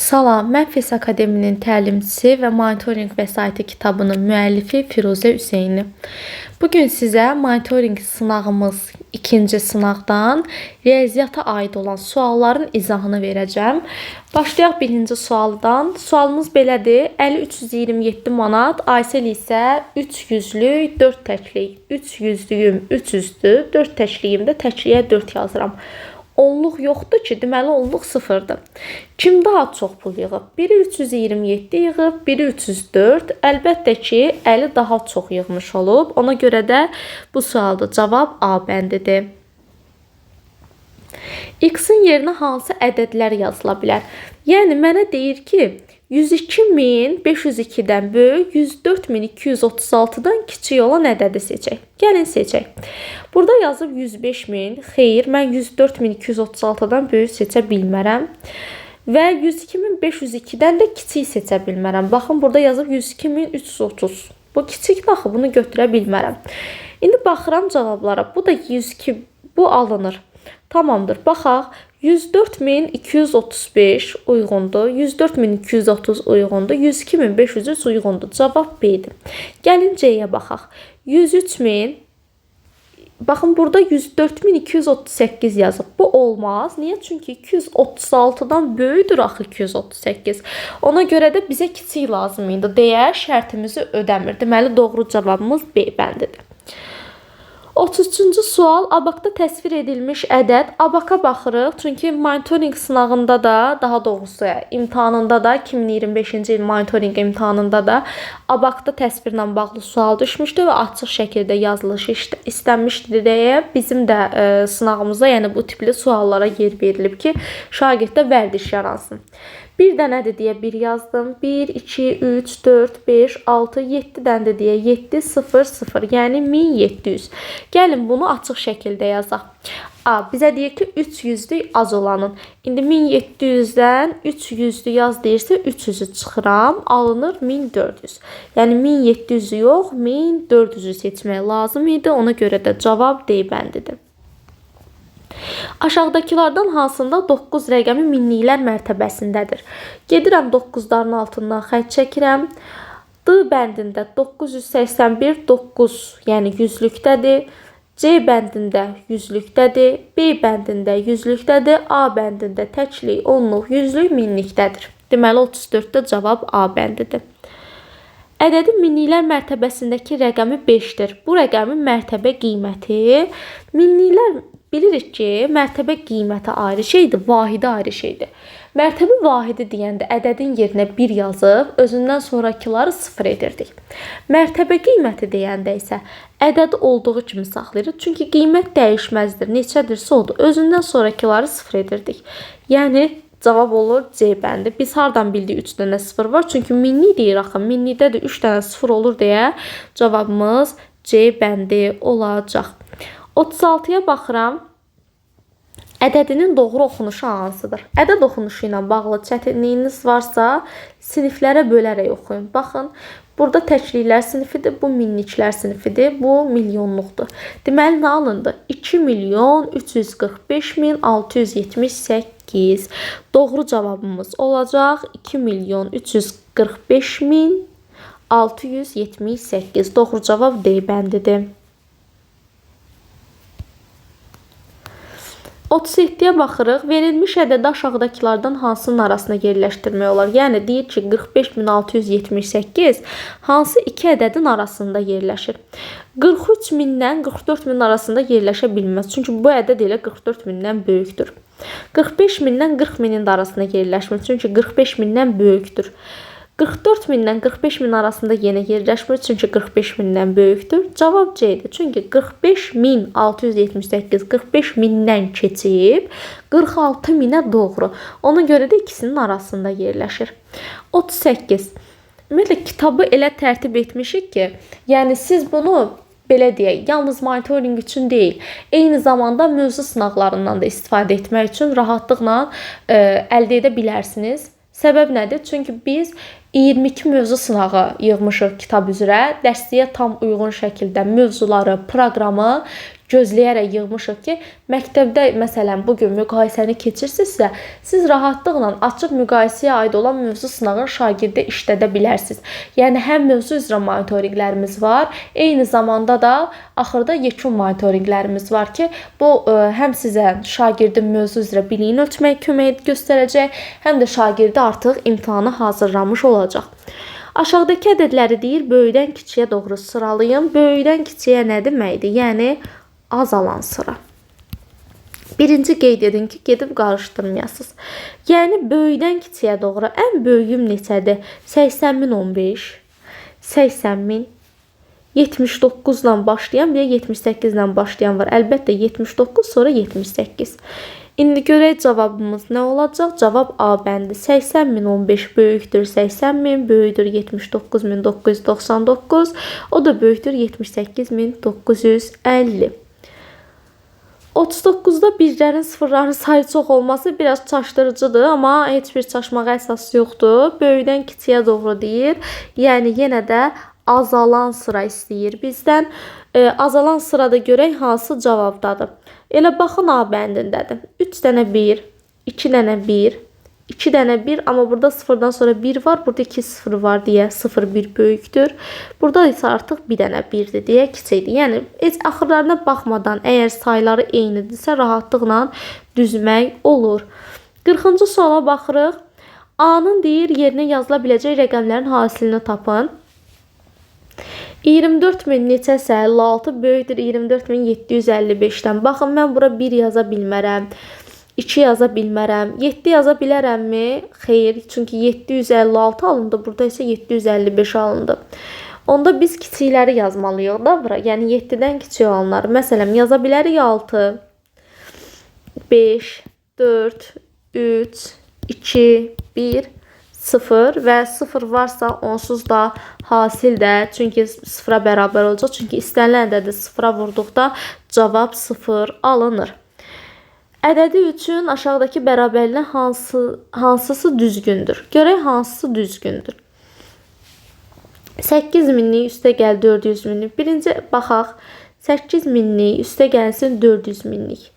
Salam, mən FES Akademinin təlimçisi və monitorinq vəsaiti kitabının müəllifi Firuzə Hüseyni. Bugün sizə monitorinq sınağımız ikinci sınaqdan riyaziyyata aid olan sualların izahını verəcəm. Başlayaq birinci sualdan. Sualımız belədir. 50-327 manat, Aysel isə 3 yüzlük, 4 təklik. 3 yüzlüyüm 3 üzdür, 4 təkliyimdə təkliyə 4 yazıram. Onluq yoxdur ki, deməli onluq sıfırdır. Kim daha çox pul yığıb? Biri 327 yığıb, biri 304. Əlbəttə ki, Əli daha çox yığmış olub. Ona görə də bu sualda cavab A bəndidir. X-in yerinə hansı ədədlər yazıla bilər? Yəni, mənə deyir ki, 102.502-dən böyük, 104.236-dan kiçik olan ədədi seçək. Gəlin seçək. Burada yazıb 105.000. Xeyr, mən 104.236-dan böyük seçə bilmərəm. Və 102.502-dən də kiçik seçə bilmərəm. Baxın, burada yazıb 102.330. Bu kiçikdir axı, bunu götürə bilmərəm. İndi baxıram cavablara. Bu da 102, bu alınır. Tamamdır. Baxaq. 104.235 uyğundur. 104.230 uyğundur. 102.503 uyğundur. Cavab B-dir. Gəlin C-yə baxaq. 103.000. Baxın, burada 104.238 yazıb. Bu olmaz. Niyə? Çünki 236-dan böyüdür axı 238. Ona görə də bizə kiçik lazım idi deyə şərtimizi ödəmir. Deməli, doğru cavabımız B bəndidir. 33-cü sual. ABAQ-da təsvir edilmiş ədəd. ABAQ-a baxırıq. Çünki monitorinq sınağında da, daha doğrusu imtahanında da, 2025-ci il monitorinq imtahanında da ABAQ-da təsvirlə bağlı sual düşmüşdü və açıq şəkildə yazılış istənmişdi deyə bizim də sınağımıza, yəni bu tipli suallara yer verilib ki, şagirddə vərdiş yaransın. Bir dənədir deyə 1 yazdım. 1, 2, 3, 4, 5, 6, 7 dənədir deyə 7, 0, 0. Yəni 1700. Gəlin bunu açıq şəkildə yazaq. A, bizə deyir ki, 300-lük az olanın. İndi 1700-dən 300-lü yaz deyirsə, 300-ü çıxıram. Alınır 1400. Yəni 1700-ü yox, 1400-ü seçmək lazım idi. Ona görə də cavab D bəndidir. Aşağıdakılardan hansında 9 rəqəmi minliklər mərtəbəsindədir? Gedirəm 9-ların altından xətt çəkirəm. D bəndində 981, 9, yəni yüzlükdədir. C bəndində yüzlükdədir. B bəndində yüzlükdədir. A bəndində təklik, onluq, yüzlük, minlikdədir. Deməli, 34-də cavab A bəndidir. Ədədin minliklər mərtəbəsindəki rəqəmi 5-dir. Bu rəqəmin mərtəbə qiyməti, minliklər bilirik ki, mərtəbə qiyməti ayrı şeydir, vahidi ayrı şeydir. Mərtəbə vahidi deyəndə ədədin yerinə 1 yazıb, özündən sonrakıları 0 edirdik. Mərtəbə qiyməti deyəndə isə ədəd olduğu kimi saxlayırıq. Çünki qiymət dəyişməzdir. Neçədirsə odur. Özündən sonrakıları 0 edirdik. Yəni, cavab olur C bəndi. Biz hardan bildik 3 dənə 0 var? Çünki minlik deyir axı. Minlikdə də 3 dənə 0 olur deyə cavabımız C bəndi olacaq. 36-ya baxıram. Ədədinin doğru oxunuşu hansıdır? Ədəd oxunuşu ilə bağlı çətinliyiniz varsa, siniflərə bölərək oxuyun. Baxın, burada təkliklər sinifidir, bu minliklər sinifidir, bu milyonluqdur. Deməli, nə alındı? 2.345.678. Doğru cavabımız olacaq 2.345.678. Doğru cavab D bəndidir. 37-yə baxırıq. Verilmiş ədədi aşağıdakılardan hansının arasında yerləşdirmək olar? Yəni, deyir ki, 45.678 hansı iki ədədin arasında yerləşir? 43.000-dən 44.000 arasında yerləşə bilməz. Çünki bu ədəd elə 44.000-dən böyükdür. 45.000-dən 40.000-in də arasında yerləşmir. Çünki 45.000-dən böyükdür. 44.000-dən 45.000 arasında yenə yerləşmir, çünki 45.000-dən böyükdür. Cavab C-dir. Çünki 45.678 45.000-dən keçib 46.000-ə doğru. Ona görə də ikisinin arasında yerləşir. 38. Ümumiyyətlə, kitabı elə tərtib etmişik ki, yəni siz bunu belə deyək, yalnız monitorinq üçün deyil, eyni zamanda mövzu sınaqlarından da istifadə etmək üçün rahatlıqla əldə edə bilərsiniz. Səbəb nədir? Çünki biz 22 mövzu sınağı yığmışıq kitab üzrə. Dərsliyə tam uyğun şəkildə mövzuları, proqramı gözləyərək yığmışıq ki, məktəbdə məsələn bu gün müqayisəni keçirsinizsə, siz rahatlıqla açıq müqayisəyə aid olan mövzu sınağını şagirdə işlədə bilərsiniz. Yəni həm mövzu üzrə monitorinqlərimiz var, eyni zamanda da axırda yekun monitorinqlərimiz var ki, bu həm sizə şagirdin mövzu üzrə biliyini ölçməyə kömək göstərəcək, həm də şagirdi artıq imtahana hazırlanmış olacaq. Aşağıdakı ədədləri deyir, böyükdən kiçiyə doğru sıralayın. Böyükdən kiçiyə nə deməkdir? Yəni azalan sıra. Birinci qeyd edin ki, gedib qarışdırmayasınız. Yəni böyükdən kiçiyə doğru ən böyüyüm neçədir? 80.015, 80.000, 79 ilə başlayan və 78 ilə başlayan var. Əlbəttə 79 sonra 78. İndi görək cavabımız nə olacaq? Cavab A bəndi. 80.015 böyükdür 80.000, böyükdür 79.999, o da böyükdür 78.950. 39-da birlərin, sıfırların sayı çox olması biraz çaşdırıcıdır, amma heç bir çaşmağa əsas yoxdur. Böyükdən kiçiyə doğru deyir. Yəni yenə də azalan sıra istəyir bizdən. Azalan sırada görək hansı cavabdadır. Elə baxın A bəndindədir. 3 dənə 1, 2 dənə 1, 2 dənə 1, amma burada sıfırdan sonra 1 var. Burada 2 sıfır var deyə 0 1 böyükdür. Burada isə artıq bir dənə 1-dir deyə kiçikdir. Yəni heç axırlarına baxmadan əgər sayları eynidirsə rahatlıqla düzmək olur. 40-cı suala baxırıq. A-nın deyir yerinə yazıla biləcək rəqəmlərin hasilini tapın. 24.000 neçəsə 56 böyükdür 24.755-dən. Baxın, mən bura 1 yaza bilmərəm. 2 yaza bilmərəm. 7 yaza bilərəmmi? Xeyr, çünki 756 alındı. Burada isə 755 alındı. Onda biz kiçikləri yazmalıyıq da bura. Yəni 7-dən kiçik olanları. Məsələn, yaza bilərik 6, 5, 4, 3, 2, 1, 0 və 0 varsa onsuz da hasil də, çünki 0-a bərabər olacaq. Çünki istənilən ədədi 0-a vurduqda cavab 0 alınır. Ədədi üçün aşağıdakı bərabərliyin hansısı düzgündür? Görək hansısı düzgündür. 8000-lik üstə gəl 400.000-lik. Birinci baxaq. 8000-lik üstə gəlsin 400.000-lik.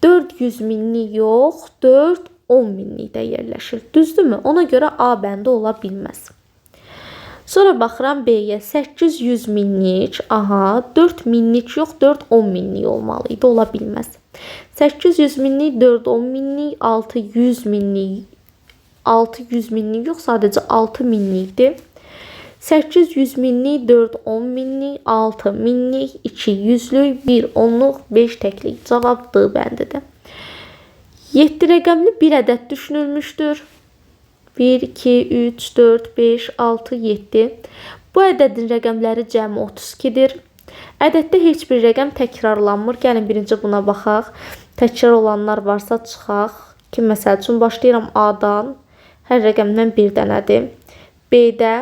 400.000-lik yox, 410.000-lik də yerləşir. Düzdürmü? Ona görə A bəndi ola bilməz. Sonra baxıram B-yə. 800.000-lik, aha, 4.000-lik yox, 410.000-lik olmalıydı. Ola bilməz. 800.000-lik, 410.000-lik, 600.000-lik, 600.000-lik yox, sadəcə 6.000-likdir. 800.000-lik, 410.000-lik, 6.000-lik, 200-lük, 1 onluq, 5 təklik. Cavab D bəndidir. 7 rəqəmli bir ədəd düşünülmüşdür. 1, 2, 3, 4, 5, 6, 7. Bu ədədin rəqəmləri cəmi 32-dir. Ədəddə heç bir rəqəm təkrarlanmır. Gəlin birinci buna baxaq. Təkrar olanlar varsa çıxaq. Ki, məsəl üçün başlayıram A-dan. Hər rəqəmdən bir dənədir. B-də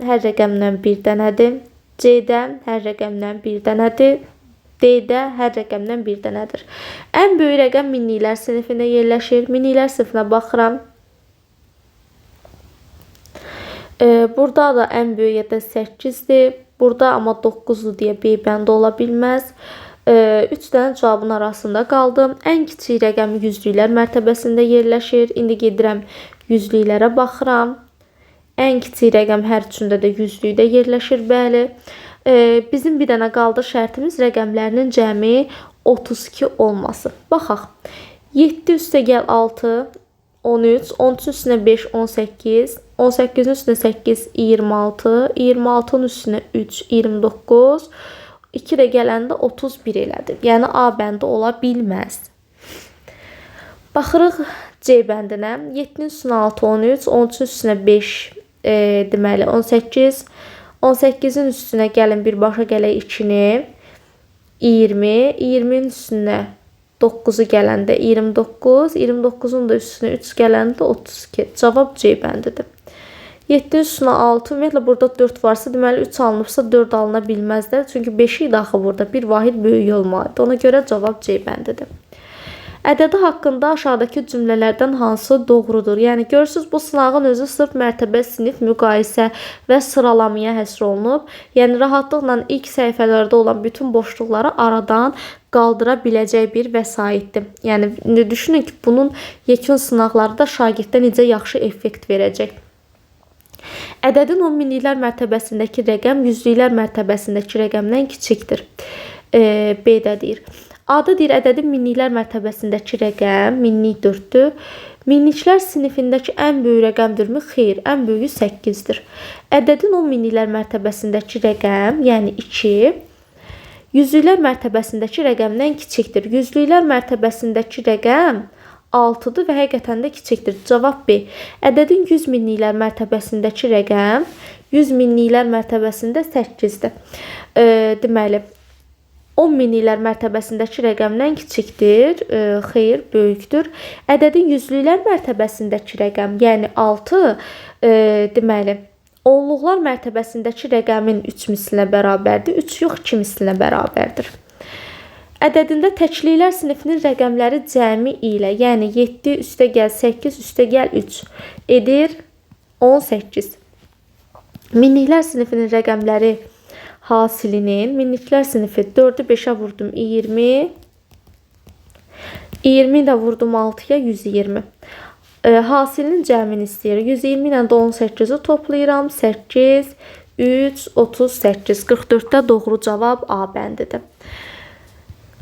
hər rəqəmdən bir dənədir. C-də hər rəqəmdən bir dənədir. D-də hər rəqəmdən bir dənədir. Ən böyük rəqəm minliklər sinifində yerləşir. Minliklər sinifinə baxıram. Burada da ən böyük ədəd 8-dir. Burada amma 9-dur deyə B bəndi ola bilməz. 3 dənə cavabın arasında qaldım. Ən kiçik rəqəm yüzlüklər mərtəbəsində yerləşir. İndi gedirəm yüzlüklərə baxıram. Ən kiçik rəqəm hər üçündə də yüzlükdə yerləşir, bəli. Bizim bir dənə qaldı şərtimiz rəqəmlərinin cəmi 32 olması. Baxaq. 7 üstə gəl 6, 13, 13-ün üstünə 5, 18, 18-in üstünə 8, 26, 26-ın üstünə 3, 29, 2 də gələndə 31 elədir. Yəni A bəndi ola bilməz. Baxırıq C bəndinə. 7-nin üstünə 6, 13, 13-ün üstünə 5, deməli 18, 18-in üstünə gəlin birbaşa gələk 2-ni, 20, 20-nin üstünə 9-u gələndə 29, 29-un da üstünə 3 gələndə 32. Cavab C bəndidir. 7-nin üstünə 6, ümumiyyətlə burada 4 varsa, deməli 3 alınıbsa 4 alına bilməzlər. Çünki 5 idi axı burada, bir vahid böyük olmalıdır. Ona görə cavab C bəndidir. Ədədi haqqında aşağıdakı cümlələrdən hansı doğrudur? Yəni görürsüz, bu sınağın özü sırf mərtəbə, sinif, müqayisə və sıralamaya həsr olunub. Yəni rahatlıqla ilk səhifələrdə olan bütün boşluqları aradan qaldıra biləcək bir vəsaitdir. Yəni düşünün ki, bunun yekun sınaqları da şagirddə necə yaxşı effekt verəcək. Ədədin 10 minliklər mərtəbəsindəki rəqəm 100-lüklər mərtəbəsindəki rəqəmdən kiçikdir. B-də deyir. A-da deyir, ədədin minliklər mərtəbəsindəki rəqəm minlik 4-dür. Minliklər sinifindəki ən böyük rəqəmdirmi? Xeyr, ən böyüyü 8-dir. Ədədin 10 minliklər mərtəbəsindəki rəqəm, yəni 2, 100-lüklər mərtəbəsindəki rəqəmdən kiçikdir. 100-lüklər mərtəbəsindəki rəqəm 6-dır və həqiqətən də kiçikdir. Cavab B. Ədədin 100 minliklər mərtəbəsindəki rəqəm 100 minliklər mərtəbəsində 8-dir. Deməli, 10 minliklər mərtəbəsindəki rəqəmdən kiçikdir. Xeyr, böyükdür. Ədədin 100-lüklər mərtəbəsindəki rəqəm, yəni 6, deməli, onluqlar mərtəbəsindəki rəqəmin 3 mislinə bərabərdir. 3 yox, 2 mislinə bərabərdir. Ədədində təkliklər sinifinin rəqəmləri cəmi ilə, yəni 7 üstəgəl 8 üstəgəl 3 edir 18. Minliklər sinifinin rəqəmləri hasilinin, minliklər sinifi 4-ü 5-ə vurdum 20, 20 də vurdum 6-ya 120. Hasilinin cəmini istəyir. 120 ilə də 18-i toplayıram. 8, 3, 38. 44-də doğru cavab A bəndidir.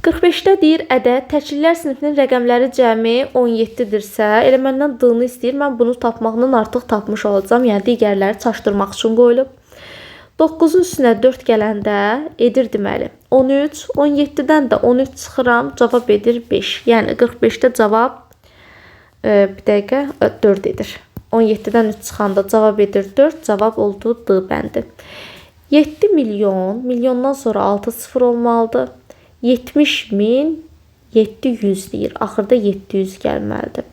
45-də deyir, ədəd təkliklər sinifinin rəqəmləri cəmi 17-dirsə, elə məndən D-ni istəyir. Mən bunu tapmaqla artıq tapmış olacağam. Yəni digərləri çaşdırmaq üçün qoyulub. 9-un üstünə 4 gələndə edir deməli 13, 17-dən də 13 çıxıram, cavab edir 5. Yəni 45-də cavab 4 edir. 17-dən 3 çıxanda cavab edir 4, cavab oldu D bəndi. 7 milyon, milyondan sonra 6 sıfır olmalıdır. 70 min 700 deyir. Axırda 700 gəlməlidir.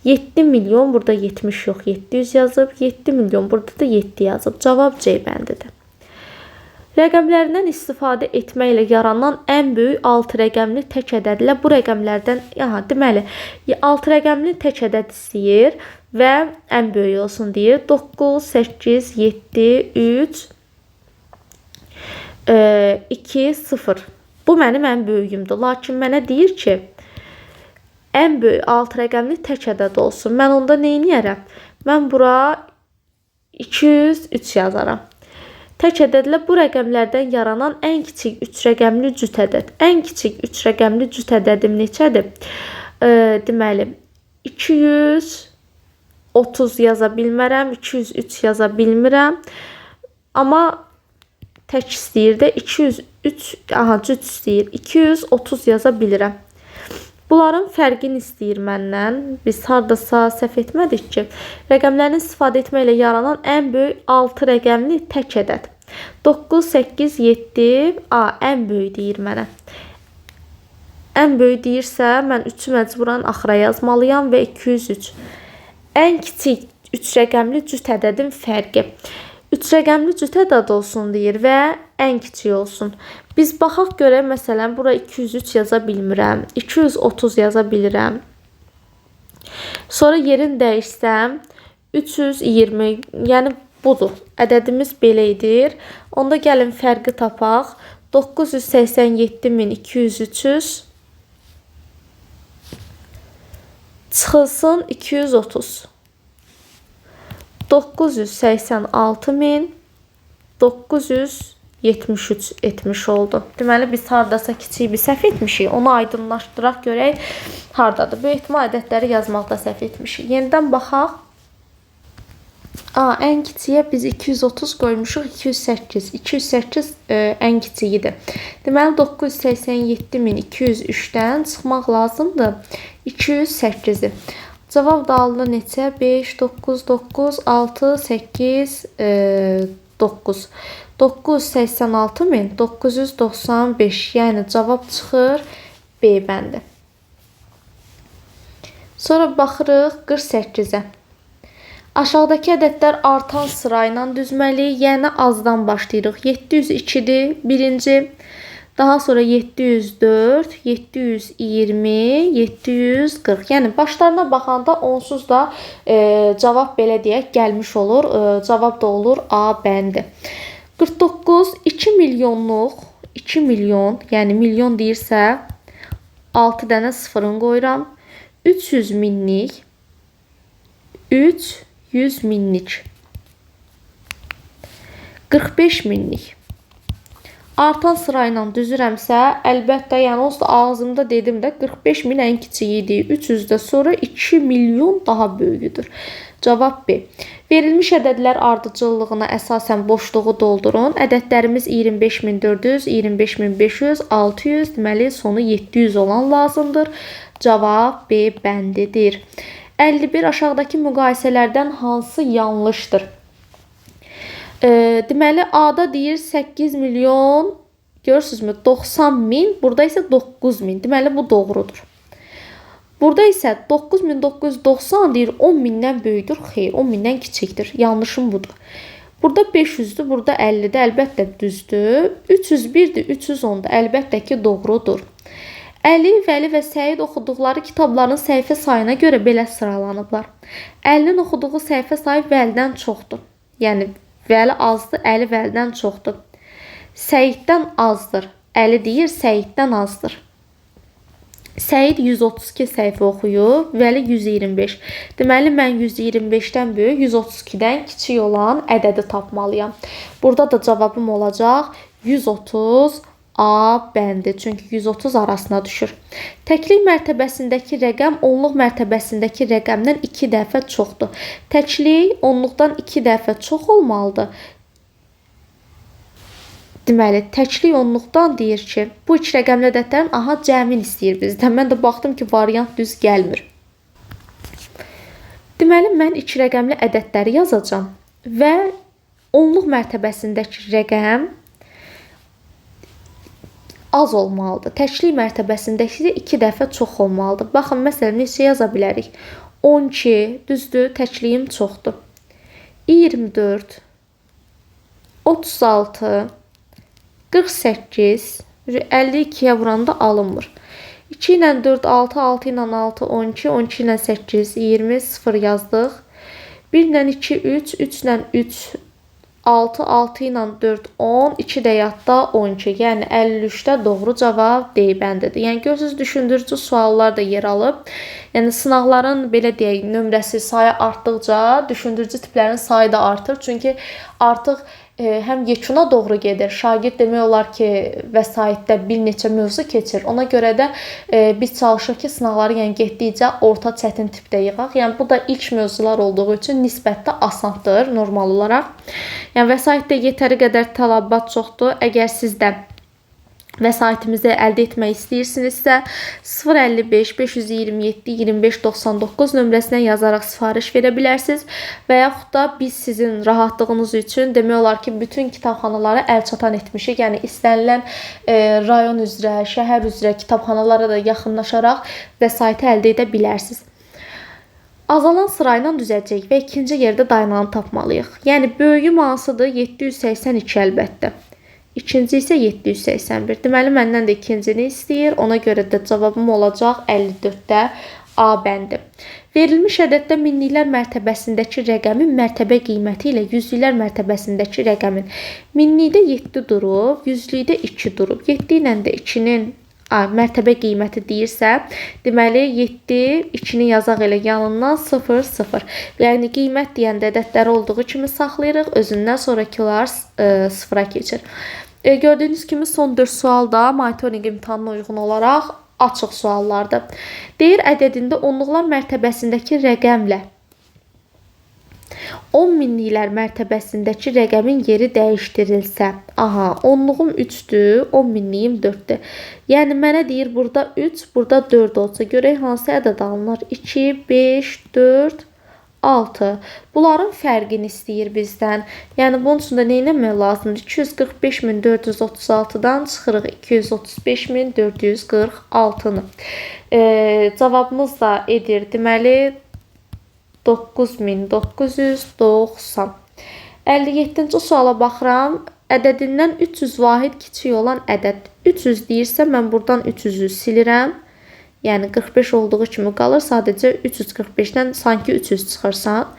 7 milyon, burada 70 yox, 700 yazıb. 7 milyon, burada da 7 yazıb. Cavab C bəndidir. Rəqəmlərindən istifadə etməklə yaranan ən böyük 6 rəqəmli tək ədədlə bu rəqəmlərdən, deməli, 6 rəqəmli tək ədəd istəyir və ən böyük olsun deyir. 9, 8, 7, 3, 2, 0. Bu mənim ən böyüyümdür. Lakin mənə deyir ki, ən böyük 6 rəqəmli tək ədəd olsun. Mən onda nə edərəm? Mən bura 203 yazaram. Tək ədədlə bu rəqəmlərdən yaranan ən kiçik 3 rəqəmli cüt ədəd. Ən kiçik 3 rəqəmli cüt ədədim neçədir? Deməli, 230 yaza bilmərəm, 203 yaza bilmirəm. Amma tək istəyir də 203, cüt istəyir. 230 yaza bilirəm. Bunların fərqini istəyir məndən. Biz hardasa səhv etmədik ki, rəqəmlərini istifadə etməklə yaranan ən böyük 6 rəqəmli tək ədəd. 9, 8, 7, ən böyük deyir mənə. Ən böyük deyirsə, mən 3-ü məcburan axıra yazmalıyam və 203. Ən kiçik 3 rəqəmli cüt ədədin fərqi. 3 rəqəmli cüt ədəd olsun deyir və ən kiçik olsun. Biz baxaq görək, məsələn, bura 203 yaza bilmirəm, 230 yaza bilirəm. Sonra yerini dəyişsəm, 320, yəni budur. Ədədimiz belə edir. Onda gəlin fərqi tapaq. 987.203 çıxılsın 230. 986.973 etmiş oldu. Deməli, biz hardasa kiçik bir səhv etmişik. Onu aydınlaşdıraq görək hardadır. Böyük ehtimal ədədləri yazmaqda səhv etmişik. Yenidən baxaq. Ən kiçiyə biz 230 qoymuşuq, 208. 208 ən kiçiyidir. Deməli, 987.203-dən çıxmaq lazımdır 208-i. Cavab da alınır neçə? 5, 9, 9, 6, 8, 9. 986.995. Yəni cavab çıxır B bəndi. Sonra baxırıq 48-ə. Aşağıdakı ədədlər artan sırayla düzməliyik, yəni azdan başlayırıq. 702-dir birinci, Daha sonra 704, 720, 740. Yəni başlarına baxanda onsuz da cavab belə deyək gəlmiş olur. Cavab da olur A bəndi. 49 2 milyonluq 2 milyon, yəni milyon deyirsə 6 dənə sıfırın qoyuram. 300 minlik 300 minlik 45 minlik. Artan sırayla düzürəmsə, əlbəttə, yəni onsuz da ağzımda dedim də 45 min ən kiçiyi idi. 300 də sonra 2 milyon daha böyüdür. Cavab B. Verilmiş ədədlər ardıcıllığına əsasən boşluğu doldurun. Ədədlərimiz 25400, 25500, 600, deməli sonu 700 olan lazımdır. Cavab B bəndidir. 51 aşağıdakı müqayisələrdən hansı yanlışdır? Deməli A-da deyir 8 milyon, görürsünüzmü? 90 min, burada isə 9 min. Deməli bu doğrudur. Burada isə 9990 deyir 10 mindən böyükdür. Xeyr, 10 mindən kiçikdir. Yanlışım budur. Burada 500-dür, burada 50-dir. Əlbəttə düzdür. 301-dir, 310-dur. Əlbəttə ki, doğrudur. Əli, Vəli və Səid oxuduqları kitabların səhifə sayına görə belə sıralanıblar. Əlinin oxuduğu səhifə sayı Vəlidən çoxdur. Yəni Vəli azdır, Əli Vəlidən çoxdur. Səiddən azdır. Əli deyir, Səiddən azdır. Səid 132 səhifə oxuyub, Vəli 125. Deməli, mən 125-dən böyük, 132-dən kiçik olan ədədi tapmalıyam. Burada da cavabım olacaq 130 A bəndi. Çünki 130 arasına düşür. Təklik mərtəbəsindəki rəqəm onluq mərtəbəsindəki rəqəmdən 2 dəfə çoxdur. Təklik onluqdan 2 dəfə çox olmalıdır. Deməli, təklik onluqdan deyir ki, bu iki rəqəmli ədədlərin cəmin istəyir bizdən. Mən də baxdım ki, variant düz gəlmir. Deməli, mən iki rəqəmli ədədləri yazacağam və onluq mərtəbəsindəki rəqəm az olmalıdır. Təklik mərtəbəsindəki 2 dəfə çox olmalıdır. Baxın, məsələn, neçə yaza bilərik? 12, düzdür, təkliyim çoxdur. 24, 36, 48, 52-yə vuranda alınmır. 2 ilə 4, 6, 6 ilə 6, 12, 12 ilə 8, 20, 0 yazdıq. 1 ilə 2, 3, 3 ilə 3, 6, 6 ilə 4, 10, 2 də yadda 12. Yəni 53-də doğru cavab D bəndidir. Yəni görürsünüz, düşündürücü suallar da yer alıb. Yəni sınaqların belə deyək, nömrəsi, sayı artdıqca düşündürücü tiplərin sayı da artır. Çünki artıq həm yekuna doğru gedir. Şagird demək olar ki, vəsaitdə bir neçə mövzu keçir. Ona görə də biz çalışırıq ki, sınaqları yəni getdikcə orta çətin tipdə yığaq. Yəni bu da ilk mövzular olduğu üçün nisbətdə asandır normal olaraq. Yəni vəsaitdə yetəri qədər tələbat çoxdur. Əgər siz də vəsaitimizi əldə etmək istəyirsinizsə 055 527 25 99 nömrəsinə yazaraq sifariş verə bilərsiniz və yaxud da biz sizin rahatlığınız üçün demək olar ki, bütün kitabxanalara əlçatan etmişik. Yəni istənilən rayon üzrə, şəhər üzrə kitabxanalara da yaxınlaşaraq vəsaiti əldə edə bilərsiniz. Azalan sırayla düzəcək və ikinci yerdə dayananı tapmalıyıq. Yəni böyüyüm hansıdır? 782 əlbəttə. İkinci isə 781. Deməli, məndən də ikincini istəyir. Ona görə də cavabım olacaq 54-də A bəndi. Verilmiş ədəddə minliklər mərtəbəsindəki rəqəmin mərtəbə qiyməti ilə yüzlüklər mərtəbəsindəki rəqəmin minlikdə 7 durub, yüzlükdə 2 durub. 7 ilə də 2-nin mərtəbə qiyməti deyirsə, deməli 7, 2-ni yazaq elə yanından 0, 0. Yəni qiymət deyəndə ədədləri olduğu kimi saxlayırıq, özündən sonrakılar 0-a keçir. Gördüyünüz kimi son 4 sual da monitorinq imtahanına uyğun olaraq açıq suallardır. Deyir, ədədində onluqlar mərtəbəsindəki rəqəmlə 10 minliklər mərtəbəsindəki rəqəmin yeri dəyişdirilsə, onluğum 3-dür, 10 minliyim 4-dür. Yəni mənə deyir, burada 3, burada 4 olsa, görək hansı ədəd alınır? 2, 5, 4, 6. Bunların fərqini istəyir bizdən. Yəni bunun üçün də nə etmək lazımdır? 245.436-dan çıxırıq 235.446-nı. Cavabımız da edir. Deməli 9990. 57-ci suala baxıram. ədədindən 300 vahid kiçik olan ədəd. 300 deyirsə, mən buradan 300-ü silirəm. Yəni 45 olduğu kimi qalır. Sadəcə 345-dən sanki 300 çıxırsan.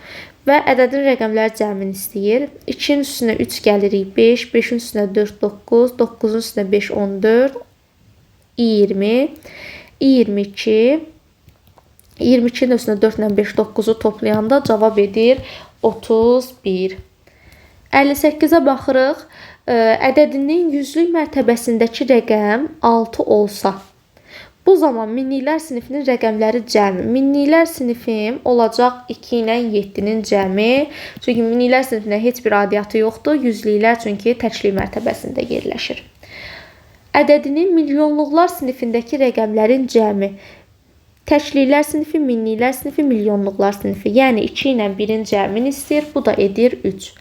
Və ədədin rəqəmləri cəmini istəyir. 2-nin üstünə 3 gəlirik 5, 5-in üstünə 4 9, 9-un üstünə 5 14, 20, 22, 22-nin üstünə 4 ilə 5 9-u toplayanda cavab edir 31. 58-ə baxırıq. Ədədinin yüzlük mərtəbəsindəki rəqəm 6 olsa, bu zaman minliklər sinifinin rəqəmləri cəmi. Minliklər sinifim olacaq 2 ilə 7-nin cəmi. Çünki minliklər sinifində heç bir adiyyatı yoxdur. Yüzlüklər çünki təklik mərtəbəsində yerləşir. Ədədinin milyonluqlar sinifindəki rəqəmlərin cəmi. Təkliklər sinifi, minliklər sinifi, milyonluqlar sinifi. Yəni 2 ilə 1-in cəmini istəyir. Bu da edir 3.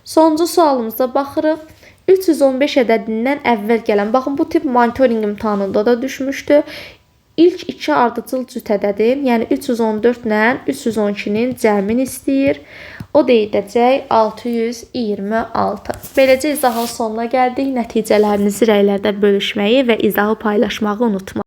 Sonuncu sualımıza baxırıq. 315 ədədindən əvvəl gələn, baxın bu tip monitoring imtahanında da düşmüşdü. İlk 2 ardıcıl cüt ədədim, yəni 314 ilə 312-nin cəmini istəyir. O da edəcək 626. Beləcə izahın sonuna gəldik. Nəticələrinizi rəylərdə bölüşməyi və izahı paylaşmağı unutmayın.